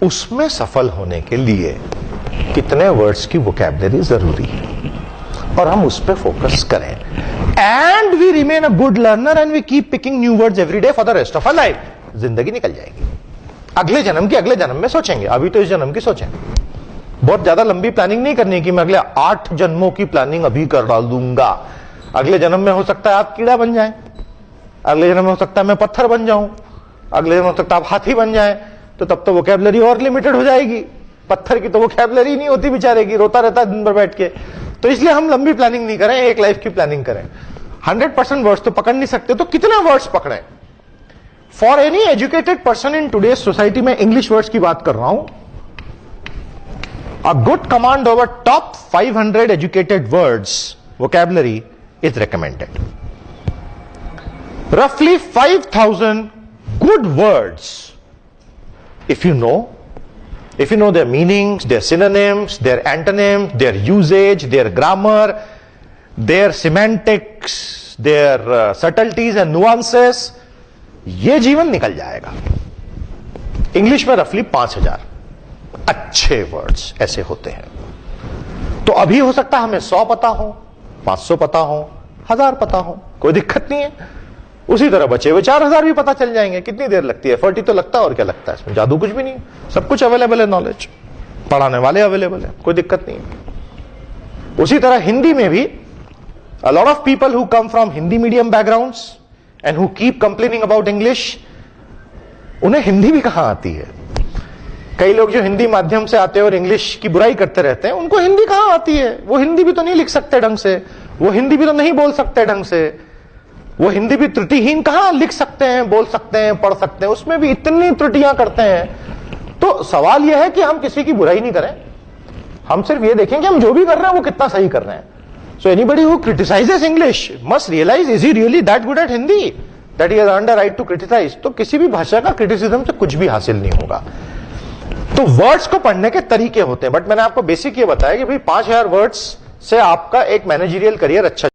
उसमें सफल होने के लिए कितने वर्ड्स की वोकैबुलरी जरूरी है और हम उस पर फोकस करें, and we remain a good learner and we keep picking new words every day for the rest of our life, जिंदगी निकल जाएगी। अगले जन्म में सोचेंगे, अभी तो इस जन्म की सोचें। बहुत ज्यादा लंबी प्लानिंग नहीं करनी कि मैं अगले 8 जन्मों की प्लानिंग अभी कर डाल दूंगा। अगले जन्म में हो सकता है आप कीड़ा बन जाएं, अगले जन्म में हो सकता है मैं पत्थर बन जाऊं, अगले जन्म में हो सकता है आप हाथी बन जाएं, तो तब तो वोकैबुलरी और लिमिटेड हो जाएगी। पत्थर की तो वोकैबुलरी नहीं होती बेचारे की, रोता रहता है दिन भर बैठ के। तो इसलिए हम लंबी प्लानिंग नहीं करें, एक लाइफ की प्लानिंग करें। 100% वर्ड्स तो पकड़ नहीं सकते, तो कितने वर्ड्स पकड़ें? For any educated person in today's society में इंग्लिश वर्ड्स की बात कर रहा हूं, a good command over top 500 educated words vocabulary is recommended. Roughly 5,000 good words, if you know their meanings, their synonyms, their antonyms, their usage, their grammar, their semantics, their subtleties and nuances, ये जीवन निकल जाएगा। English में रफली 5,000 अच्छे words ऐसे होते हैं। तो अभी हो सकता है हमें 100 पता हो, 500 पता हो, 1000 पता हो, कोई दिक्कत नहीं है। उसी तरह बचे हुए 4000 भी पता चल जाएंगे। कितनी देर लगती है? 40 तो लगता है, और क्या लगता है इसमें? जादू कुछ भी नहीं, सब कुछ अवेलेबल है, नॉलेज पढ़ाने वाले अवेलेबल है, कोई दिक्कत नहीं है। उसी तरह हिंदी में भी a lot of people who come from Hindi medium backgrounds and who keep complaining about English, उन्हें हिंदी भी कहां आती है। कई लोग जो हिंदी माध्यम से आते हैं और इंग्लिश की बुराई करते रहते हैं, उनको हिंदी कहां आती है? वो हिंदी भी तो नहीं लिख सकते ढंग से, वो हिंदी भी तो नहीं बोल सकते ढंग से, वो हिंदी भी त्रुटिहीन कहां लिख सकते हैं, बोल सकते हैं, पढ़ सकते हैं, उसमें भी इतनी त्रुटियां करते हैं। तो सवाल यह है कि हम किसी की बुराई नहीं करें, हम सिर्फ ये देखें कि हम जो भी कर रहे हैं वो कितना सही कर रहे हैं। So anybody who criticizes English must realize, is he really that good at Hindi that he has earned a right to criticize? तो किसी भी भाषा का क्रिटिसिज्म से कुछ भी हासिल नहीं होगा। तो वर्ड्स को पढ़ने के तरीके होते हैं, बट मैंने आपको बेसिक ये बताया कि भाई 5000 वर्ड्स से आपका एक मैनेजरियल करियर अच्छा